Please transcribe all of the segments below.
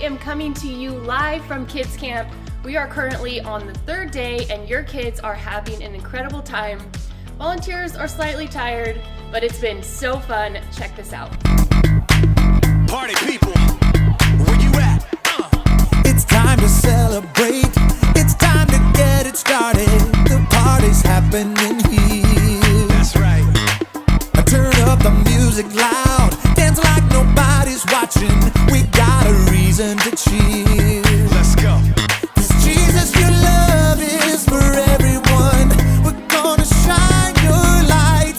am coming to you live from Kids Camp. We are currently on the third day and your kids are having an incredible time. Volunteers are slightly tired, but it's been so fun. Check this out. Party people, where you at? It's time to celebrate. It's time to get it started. The party's happening here. That's right. I turn up the music loud. Dance like nobody's watching. We got a reason to cheer. Let's go. 'Cause Jesus, your love is for everyone. We're gonna shine your light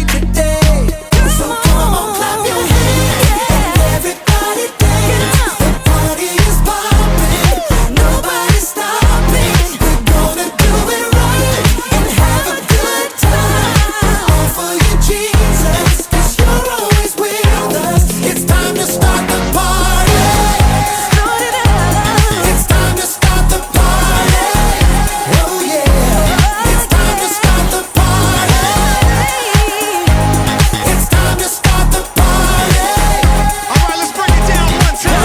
today. So come on, clap your hands and everybody dance. The party is popping, nobody's stopping. We're gonna do it right and have a good time. All for you, Jesus, 'cause you're always with us. It's time to start the party. It's time to start the party. Oh yeah. It's time to start the party. It's time to start the party. All right, let's break it down one time.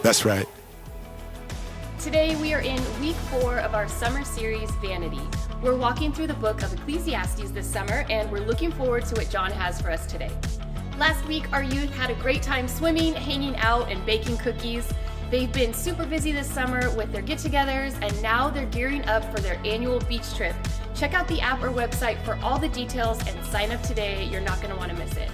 That's right. Today we are in week 4 of our summer series, Vanity. We're walking through the book of Ecclesiastes this summer, and we're looking forward to what John has for us today. Last week, our youth had a great time swimming, hanging out, and baking cookies. They've been super busy this summer with their get-togethers, and now they're gearing up for their annual beach trip. Check out the app or website for all the details and sign up today. You're not going to want to miss it.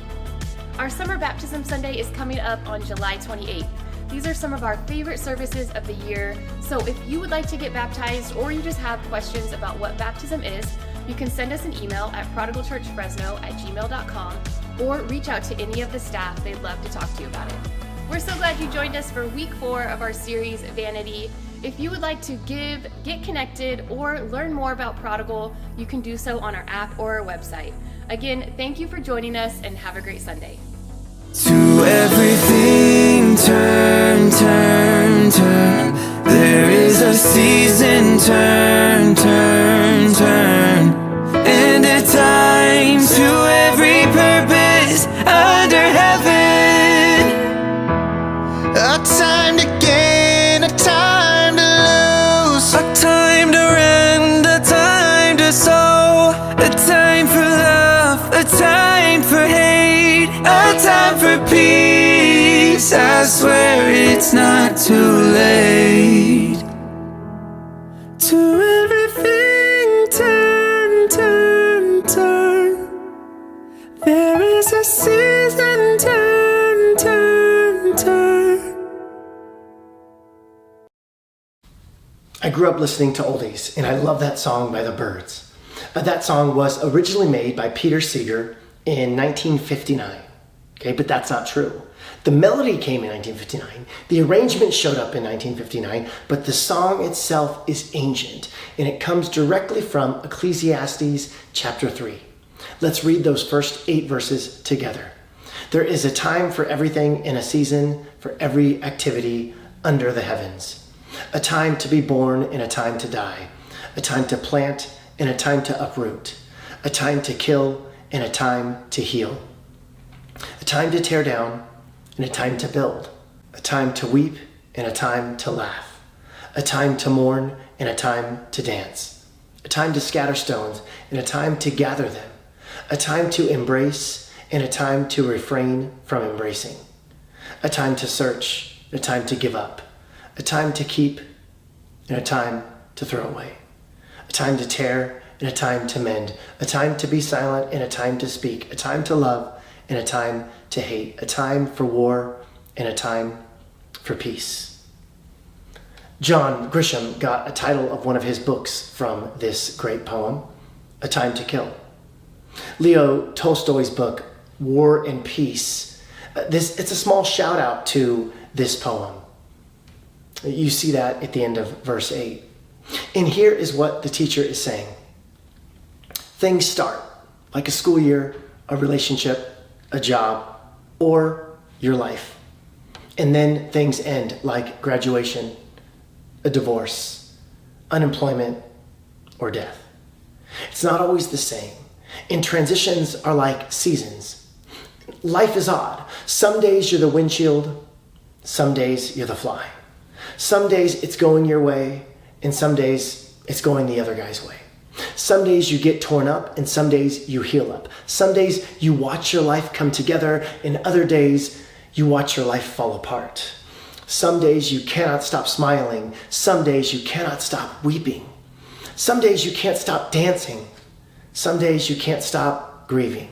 Our Summer Baptism Sunday is coming up on July 28th. These are some of our favorite services of the year, so if you would like to get baptized or you just have questions about what baptism is, you can send us an email at prodigalchurchfresno@gmail.com or reach out to any of the staff. They'd love to talk to you about it. We're so glad you joined us for week 4 of our series, Vanity. If you would like to give, get connected, or learn more about Prodigal, you can do so on our app or our website. Again, thank you for joining us and have a great Sunday. To everything turn, turn, turn. There is a season, turn, turn, turn. And a time to every purpose under heaven. A time to gain, a time to lose. A time to rend, a time to sow. A time for love, a time for hate. A time for peace. I swear it's not too late. To everything turn, turn, turn. There is a season, turn, turn, turn. I grew up listening to oldies, and I love that song by the Byrds. That song was originally made by Peter Seeger in 1959. Okay, but that's not true. The melody came in 1959, the arrangement showed up in 1959, but the song itself is ancient, and it comes directly from Ecclesiastes chapter 3. Let's read those first 8 verses together. There is a time for everything and a season for every activity under the heavens. A time to be born and a time to die. A time to plant and a time to uproot. A time to kill and a time to heal. A time to tear down and a time to build. A time to weep and a time to laugh. A time to mourn and a time to dance. A time to scatter stones and a time to gather them. A time to embrace and a time to refrain from embracing. A time to search and a time to give up. A time to keep and a time to throw away. A time to tear and a time to mend. A time to be silent and a time to speak. A time to love and a time to hate. A time for war and a time for peace. John Grisham got a title of one of his books from this great poem, A Time to Kill. Leo Tolstoy's book, War and Peace, it's a small shout out to this poem. You see that at the end of verse 8. And here is what the teacher is saying. Things start like a school year, a relationship, a job, or your life. And then things end like graduation, a divorce, unemployment, or death. It's not always the same. And transitions are like seasons. Life is odd. Some days you're the windshield, some days you're the fly. Some days it's going your way, and some days it's going the other guy's way. Some days you get torn up, and some days you heal up. Some days you watch your life come together, and other days you watch your life fall apart. Some days you cannot stop smiling. Some days you cannot stop weeping. Some days you can't stop dancing. Some days you can't stop grieving.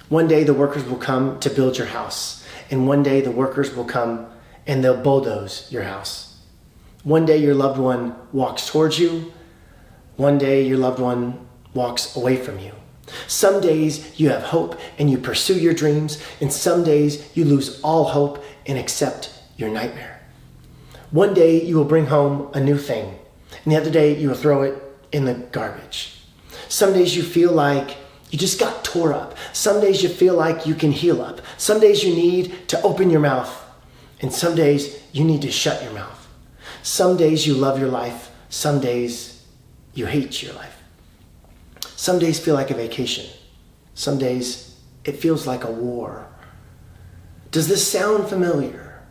One day the workers will come to build your house, and one day the workers will come and they'll bulldoze your house. One day your loved one walks towards you. One day your loved one walks away from you. Some days you have hope and you pursue your dreams, and some days you lose all hope and accept your nightmare. One day you will bring home a new thing, and the other day you will throw it in the garbage. Some days you feel like you just got tore up. Some days you feel like you can heal up. Some days you need to open your mouth, and some days you need to shut your mouth. Some days you love your life. Some days you hate your life. Some days feel like a vacation. Some days it feels like a war. Does this sound familiar?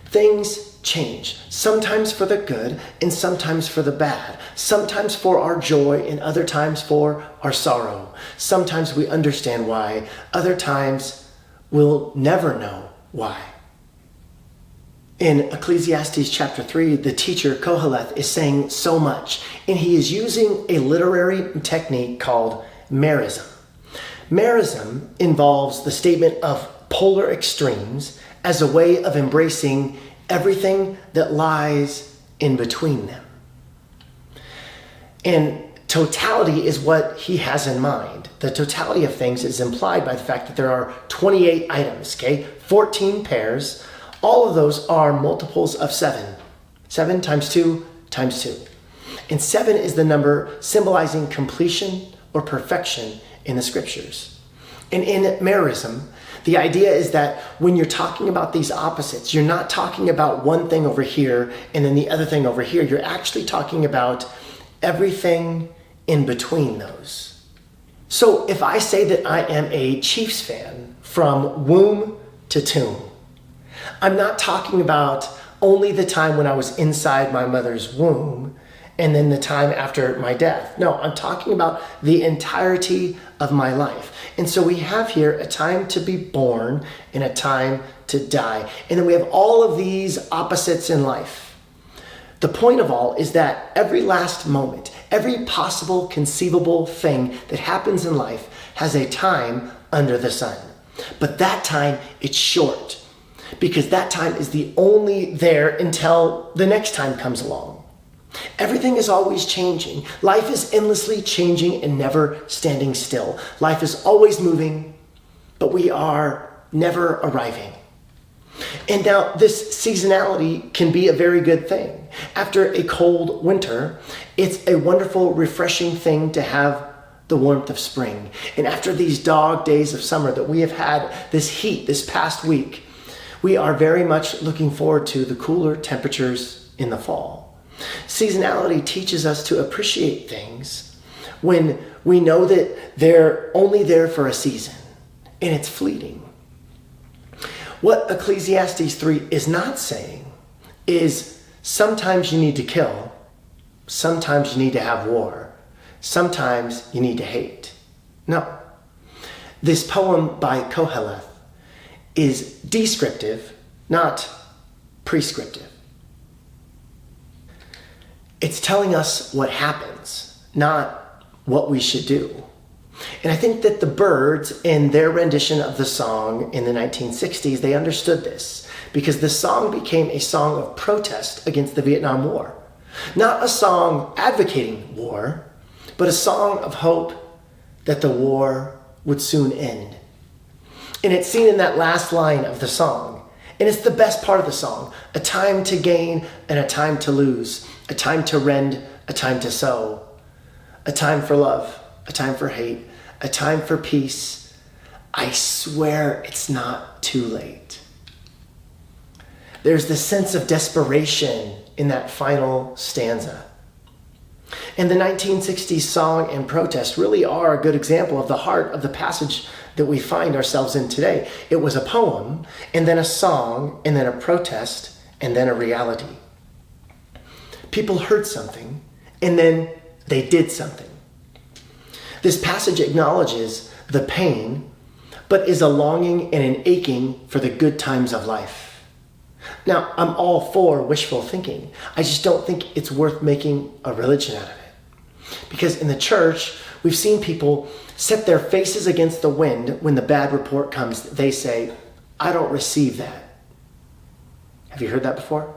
Things change, sometimes for the good and sometimes for the bad, sometimes for our joy and other times for our sorrow. Sometimes we understand why, other times we'll never know why. In Ecclesiastes chapter 3, the teacher Koheleth is saying so much, and he is using a literary technique called merism. Merism involves the statement of polar extremes as a way of embracing everything that lies in between them. And totality is what he has in mind. The totality of things is implied by the fact that there are 28 items, 14 pairs. All of those are multiples of 7. 7 times 2 times 2. And 7 is the number symbolizing completion or perfection in the scriptures. And in merism, the idea is that when you're talking about these opposites, you're not talking about one thing over here and then the other thing over here. You're actually talking about everything in between those. So if I say that I am a Chiefs fan from womb to tomb, I'm not talking about only the time when I was inside my mother's womb and then the time after my death. No, I'm talking about the entirety of my life. And so we have here a time to be born and a time to die. And then we have all of these opposites in life. The point of all is that every last moment, every possible conceivable thing that happens in life has a time under the sun. But that time, it's short, because that time is the only there until the next time comes along. Everything is always changing. Life is endlessly changing and never standing still. Life is always moving, but we are never arriving. And now this seasonality can be a very good thing. After a cold winter, it's a wonderful, refreshing thing to have the warmth of spring. And after these dog days of summer that we have had, this heat this past week, we are very much looking forward to the cooler temperatures in the fall. Seasonality teaches us to appreciate things when we know that they're only there for a season and it's fleeting. What Ecclesiastes 3 is not saying is sometimes you need to kill, sometimes you need to have war, sometimes you need to hate. No. This poem by Koheleth is descriptive, not prescriptive. It's telling us what happens, not what we should do. And I think that the Byrds, in their rendition of the song in the 1960s, they understood this, because the song became a song of protest against the Vietnam War. Not a song advocating war, but a song of hope that the war would soon end. And it's seen in that last line of the song. And it's the best part of the song. A time to gain and a time to lose. A time to rend, a time to sow. A time for love, a time for hate, a time for peace. I swear it's not too late. There's this sense of desperation in that final stanza. And the 1960s song and protest really are a good example of the heart of the passage that we find ourselves in today. It was a poem, and then a song, and then a protest, and then a reality. People heard something, and then they did something. This passage acknowledges the pain, but is a longing and an aching for the good times of life. Now, I'm all for wishful thinking. I just don't think it's worth making a religion out of it. Because in the church, we've seen people set their faces against the wind when the bad report comes. They say, I don't receive that. Have you heard that before?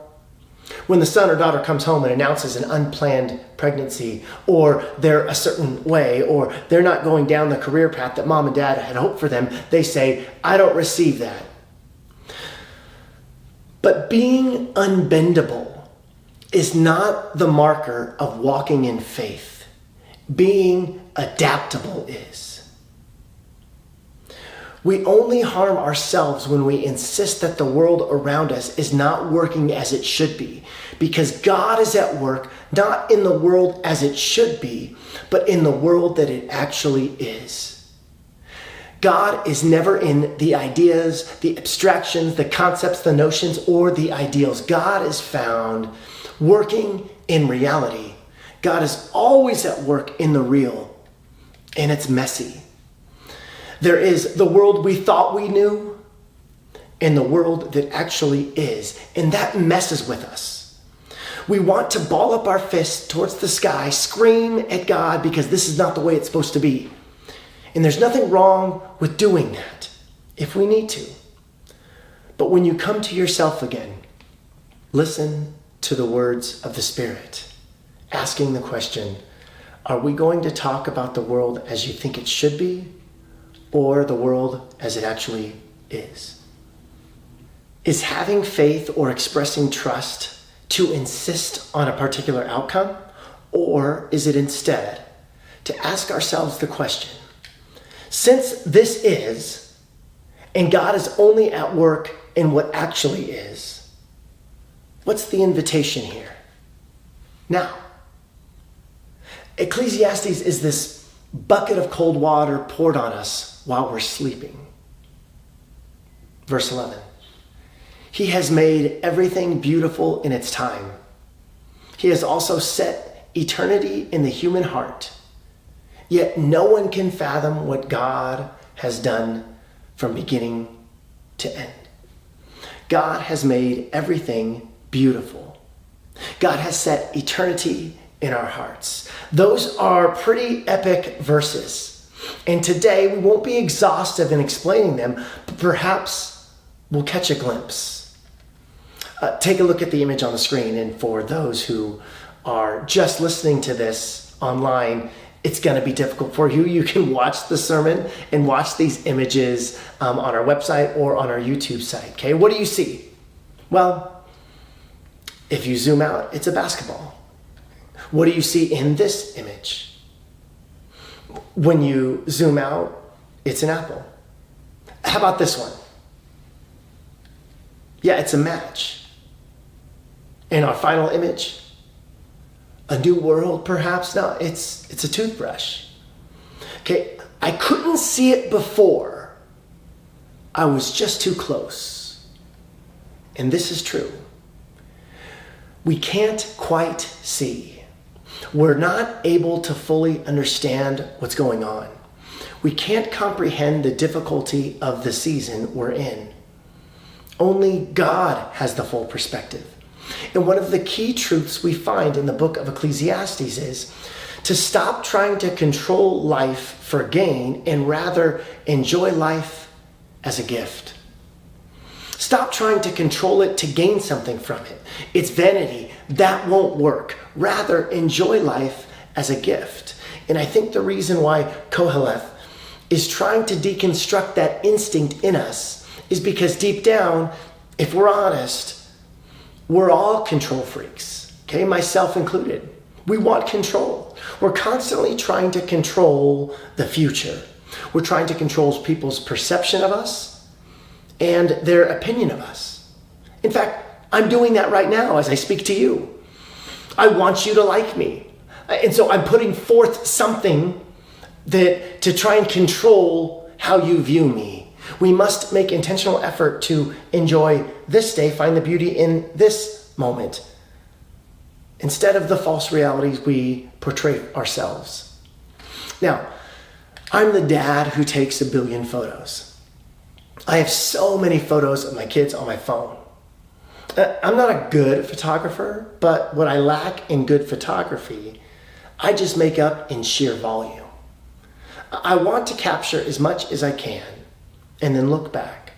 When the son or daughter comes home and announces an unplanned pregnancy, or they're a certain way, or they're not going down the career path that mom and dad had hoped for them, they say, I don't receive that. But being unbendable is not the marker of walking in faith. Being adaptable is. We only harm ourselves when we insist that the world around us is not working as it should be, because God is at work not in the world as it should be, but in the world that it actually is. God is never in the ideas, the abstractions, the concepts, the notions, or the ideals. God is found working in reality. God is always at work in the real, and it's messy. There is the world we thought we knew and the world that actually is, and that messes with us. We want to ball up our fists towards the sky, scream at God because this is not the way it's supposed to be. And there's nothing wrong with doing that if we need to. But when you come to yourself again, listen to the words of the Spirit, asking the question, are we going to talk about the world as you think it should be, or the world as it actually is? Is having faith or expressing trust to insist on a particular outcome, or is it instead to ask ourselves the question, since this is, and God is only at work in what actually is, what's the invitation here? Now, Ecclesiastes is this bucket of cold water poured on us while we're sleeping. Verse 11. He has made everything beautiful in its time. He has also set eternity in the human heart. Yet no one can fathom what God has done from beginning to end. God has made everything beautiful. God has set eternity in our hearts. Those are pretty epic verses. And today we won't be exhaustive in explaining them, but perhaps we'll catch a glimpse. Take a look at the image on the screen. And for those who are just listening to this online, it's going to be difficult for you. You can watch the sermon and watch these images on our website or on our YouTube site. Okay, what do you see? Well, if you zoom out, it's a basketball. What do you see in this image? When you zoom out, it's an apple. How about this one? Yeah, it's a match. And our final image, a new world perhaps? No, it's a toothbrush. Okay, I couldn't see it before. I was just too close. And this is true. We can't quite see. We're not able to fully understand what's going on. We can't comprehend the difficulty of the season we're in. Only God has the full perspective. And one of the key truths we find in the book of Ecclesiastes is to stop trying to control life for gain and rather enjoy life as a gift. Stop trying to control it to gain something from it. It's vanity. That won't work. Rather, enjoy life as a gift. And I think the reason why Koheleth is trying to deconstruct that instinct in us is because deep down, if we're honest, we're all control freaks, okay? Myself included. We want control. We're constantly trying to control the future. We're trying to control people's perception of us and their opinion of us. In fact, I'm doing that right now as I speak to you. I want you to like me. And so I'm putting forth something that to try and control how you view me. We must make intentional effort to enjoy this day, find the beauty in this moment, instead of the false realities we portray ourselves. Now, I'm the dad who takes 1 billion photos. I have so many photos of my kids on my phone. I'm not a good photographer, but what I lack in good photography, I just make up in sheer volume. I want to capture as much as I can and then look back.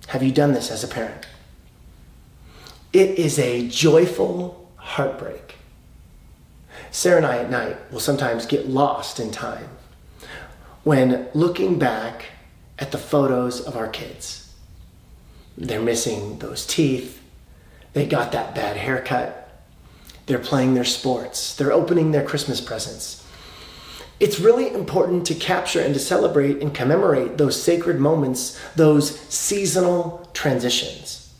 Have you done this as a parent? It is a joyful heartbreak. Sarah and I at night will sometimes get lost in time when looking back at the photos of our kids. They're missing those teeth. They got that bad haircut. They're playing their sports. They're opening their Christmas presents. It's really important to capture and to celebrate and commemorate those sacred moments, those seasonal transitions.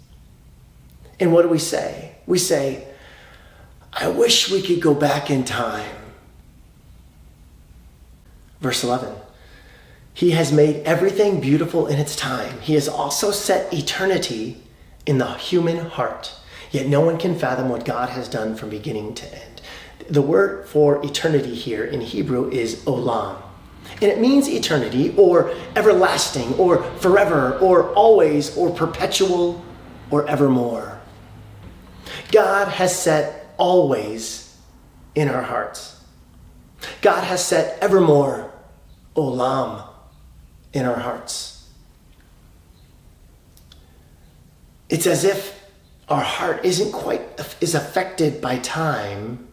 And what do we say? We say, I wish we could go back in time. Verse 11, He has made everything beautiful in its time. He has also set eternity in the human heart. Yet no one can fathom what God has done from beginning to end. The word for eternity here in Hebrew is olam. And it means eternity or everlasting or forever or always or perpetual or evermore. God has set always in our hearts. God has set evermore, olam, in our hearts. It's as if our heart isn't quite as affected by time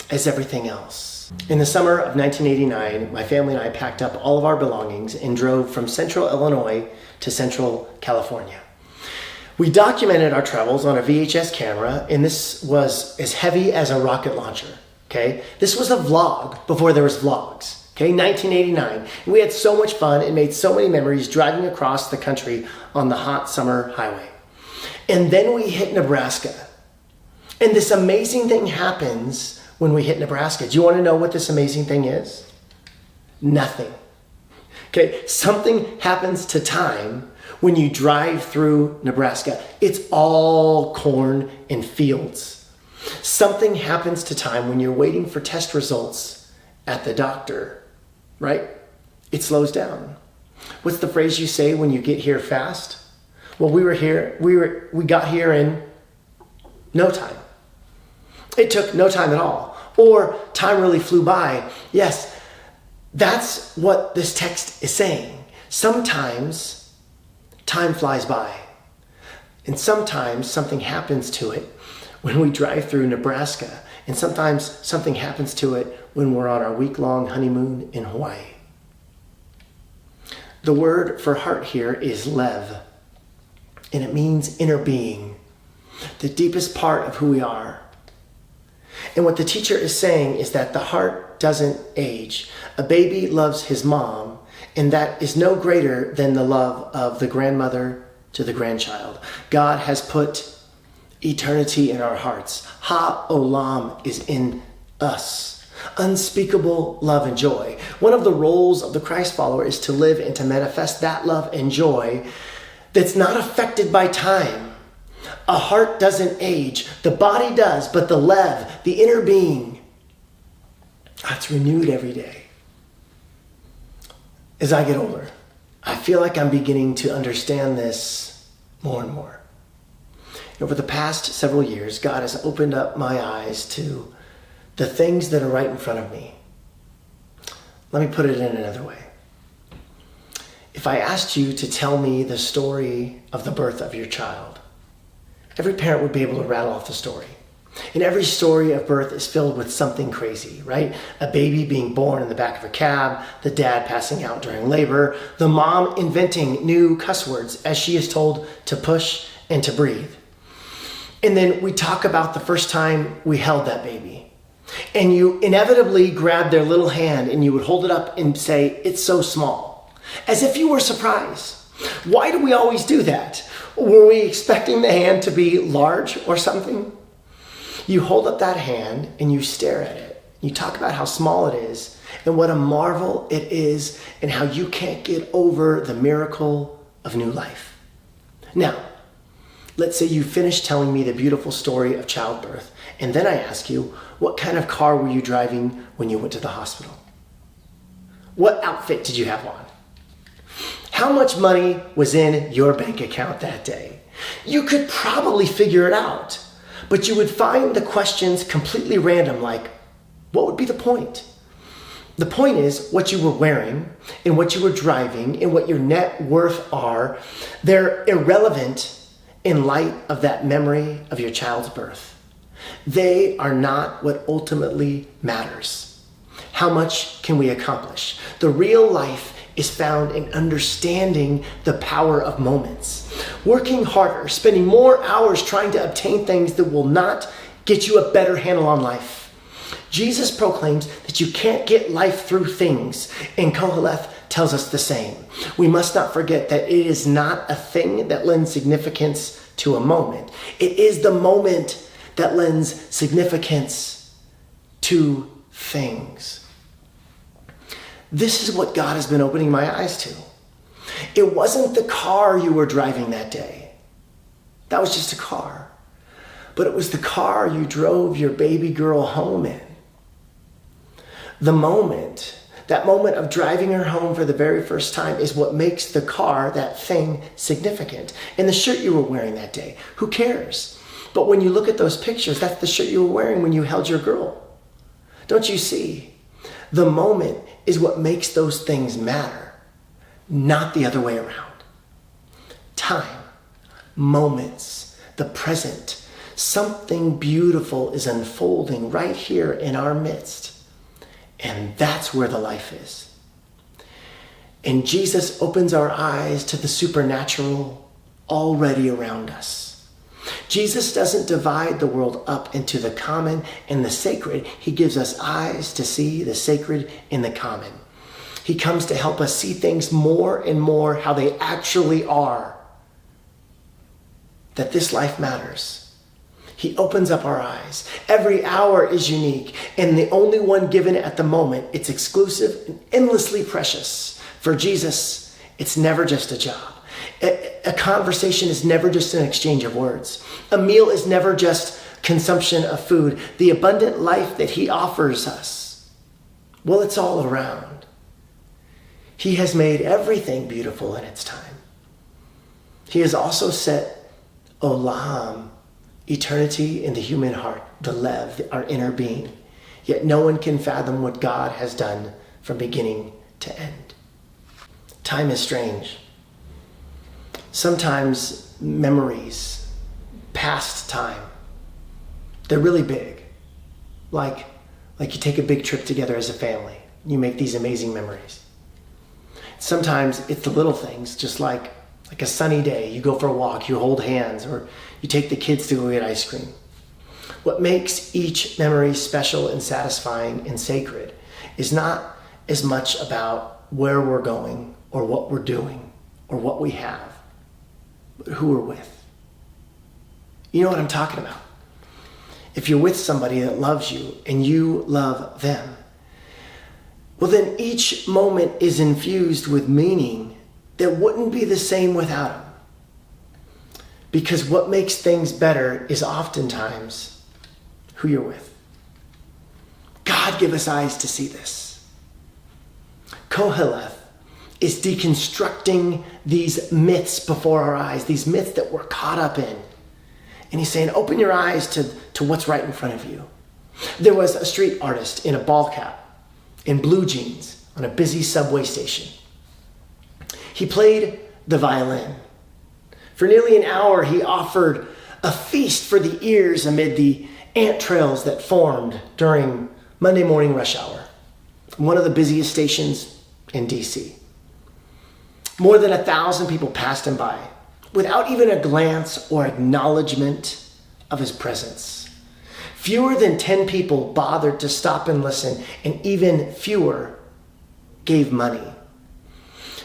as everything else. In the summer of 1989, my family and I packed up all of our belongings and drove from central Illinois to central California. We documented our travels on a VHS camera, and this was as heavy as a rocket launcher, okay? This was a vlog before there was vlogs, okay? 1989. And we had so much fun and made so many memories driving across the country on the hot summer highway. And then we hit Nebraska. And this amazing thing happens when we hit Nebraska. Do you want to know what this amazing thing is? Nothing. Okay, something happens to time when you drive through Nebraska. It's all corn and fields. Something happens to time when you're waiting for test results at the doctor, right? It slows down. What's the phrase you say when you get here fast? Well, we got here in no time. It took no time at all. Or time really flew by. Yes, that's what this text is saying. Sometimes time flies by. And sometimes something happens to it when we drive through Nebraska. And sometimes something happens to it when we're on our week-long honeymoon in Hawaii. The word for heart here is lev. And it means inner being, the deepest part of who we are. And what the teacher is saying is that the heart doesn't age. A baby loves his mom, and that is no greater than the love of the grandmother to the grandchild. God has put eternity in our hearts. Ha-olam is in us. Unspeakable love and joy. One of the roles of the Christ follower is to live and to manifest that love and joy that's not affected by time. A heart doesn't age. The body does, but the lev, the inner being, it's renewed every day. As I get older, I feel like I'm beginning to understand this more and more. Over the past several years, God has opened up my eyes to the things that are right in front of me. Let me put it in another way. If I asked you to tell me the story of the birth of your child, every parent would be able to rattle off the story. And every story of birth is filled with something crazy, right? A baby being born in the back of a cab, the dad passing out during labor, the mom inventing new cuss words as she is told to push and to breathe. And then we talk about the first time we held that baby. And you inevitably grab their little hand and you would hold it up and say, "It's so small," as if you were surprised. Why do we always do that? Were we expecting the hand to be large or something? You hold up that hand and you stare at it. You talk about how small it is. and what a marvel it is, and how you can't get over the miracle of new life. Now, let's say you finish telling me the beautiful story of childbirth, and then I ask you, what kind of car were you driving when you went to the hospital? What outfit did you have on? How much money was in your bank account that day? You could probably figure it out, but you would find the questions completely random, like, what would be the point? The point is what you were wearing and what you were driving and what your net worth are. They're irrelevant in light of that memory of your child's birth. They are not what ultimately matters. How much can we accomplish? The real life is found in understanding the power of moments. Working harder, spending more hours trying to obtain things that will not get you a better handle on life. Jesus proclaims that you can't get life through things, and Koheleth tells us the same. We must not forget that it is not a thing that lends significance to a moment. It is the moment that lends significance to things. This is what God has been opening my eyes to. It wasn't the car you were driving that day. That was just a car. But it was the car you drove your baby girl home in. The moment, that moment of driving her home for the very first time, is what makes the car, that thing, significant. And the shirt you were wearing that day, who cares? But when you look at those pictures, that's the shirt you were wearing when you held your girl. Don't you see? The moment is what makes those things matter, not the other way around. Time, moments, the present, something beautiful is unfolding right here in our midst. And that's where the life is. And Jesus opens our eyes to the supernatural already around us. Jesus doesn't divide the world up into the common and the sacred. He gives us eyes to see the sacred in the common. He comes to help us see things more and more how they actually are. That this life matters. He opens up our eyes. Every hour is unique, and the only one given at the moment, it's exclusive and endlessly precious. For Jesus, it's never just a job. A conversation is never just an exchange of words. A meal is never just consumption of food. The abundant life that he offers us, well, it's all around. He has made everything beautiful in its time. He has also set olam, eternity, in the human heart, the lev, our inner being. Yet no one can fathom what God has done from beginning to end. Time is strange. Sometimes memories, past time, they're really big. Like you take a big trip together as a family. You make these amazing memories. Sometimes it's the little things, just like a sunny day. You go for a walk, you hold hands, or you take the kids to go get ice cream. What makes each memory special and satisfying and sacred is not as much about where we're going or what we're doing or what we have, but who we're with. You know what I'm talking about. If you're with somebody that loves you and you love them, well, then each moment is infused with meaning that wouldn't be the same without them. Because what makes things better is oftentimes who you're with. God, give us eyes to see this. Koheleth is deconstructing these myths before our eyes, these myths that we're caught up in. And he's saying, open your eyes to what's right in front of you. There was a street artist in a ball cap, in blue jeans, on a busy subway station. He played the violin. For nearly an hour, he offered a feast for the ears amid the ant trails that formed during Monday morning rush hour, one of the busiest stations in DC. More than 1,000 people passed him by without even a glance or acknowledgement of his presence. Fewer than 10 people bothered to stop and listen, and even fewer gave money.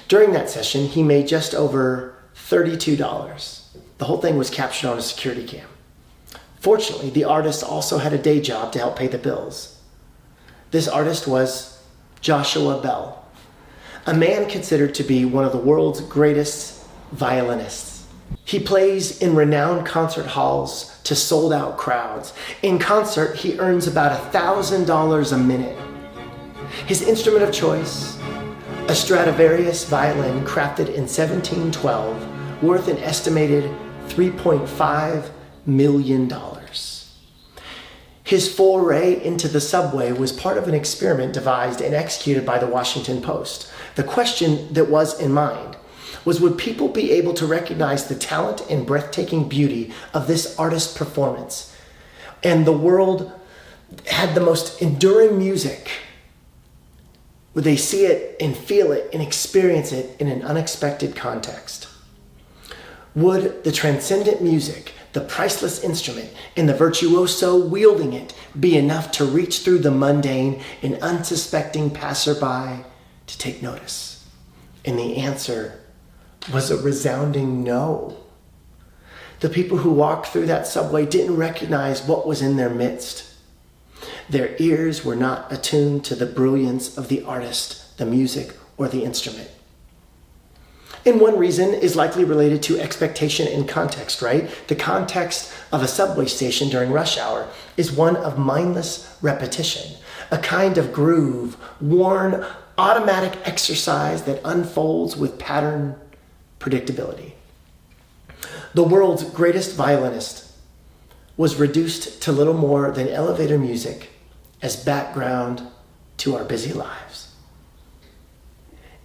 During that session, he made just over $32. The whole thing was captured on a security cam. Fortunately, the artist also had a day job to help pay the bills. This artist was Joshua Bell, a man considered to be one of the world's greatest violinists. He plays in renowned concert halls to sold-out crowds. In concert, he earns about $1,000 a minute. His instrument of choice, a Stradivarius violin crafted in 1712, worth an estimated $3.5 million. His foray into the subway was part of an experiment devised and executed by the Washington Post. The question that was in mind was, would people be able to recognize the talent and breathtaking beauty of this artist's performance? And the world had the most enduring music. Would they see it and feel it and experience it in an unexpected context? Would the transcendent music, the priceless instrument, and the virtuoso wielding it be enough to reach through the mundane and unsuspecting passerby to take notice? And the answer was a resounding no. The people who walked through that subway didn't recognize what was in their midst. Their ears were not attuned to the brilliance of the artist, the music, or the instrument. And one reason is likely related to expectation and context, right? The context of a subway station during rush hour is one of mindless repetition, a kind of groove, worn, automatic exercise that unfolds with pattern predictability. The world's greatest violinist was reduced to little more than elevator music as background to our busy lives.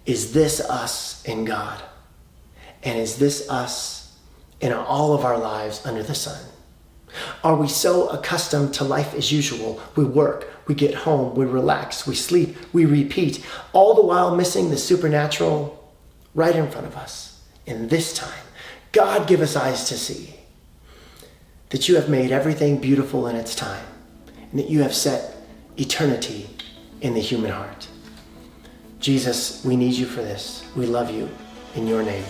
Is this us in God? And is this us in all of our lives under the sun? Are we so accustomed to life as usual? We work, we get home, we relax, we sleep, we repeat, all the while missing the supernatural right in front of us. And this time, God give us eyes to see that you have made everything beautiful in its time, and that you have set eternity in the human heart. Jesus, we need you for this. We love you. In your name,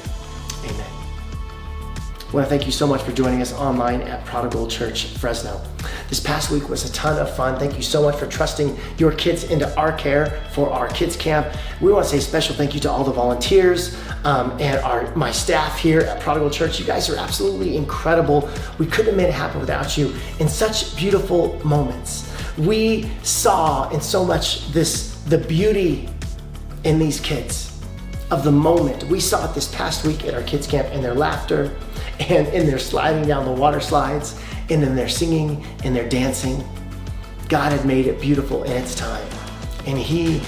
amen. I want to thank you so much for joining us online at Prodigal Church Fresno. This past week was a ton of fun. Thank you so much for trusting your kids into our care for our kids camp. We want to say a special thank you to all the volunteers and my staff here at Prodigal Church. You guys are absolutely incredible. We couldn't have made it happen without you in such beautiful moments. We saw in so much the beauty in these kids of the moment. We saw it this past week at our kids camp in their laughter and in their sliding down the water slides and in their singing and their dancing. God had made it beautiful in its time, and he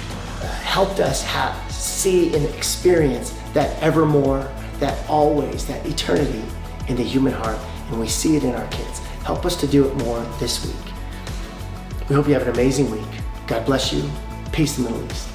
helped us see and experience that evermore, that always, that eternity in the human heart, and we see it in our kids. Help us to do it more this week. We hope you have an amazing week. God bless you. Peace in the Middle East.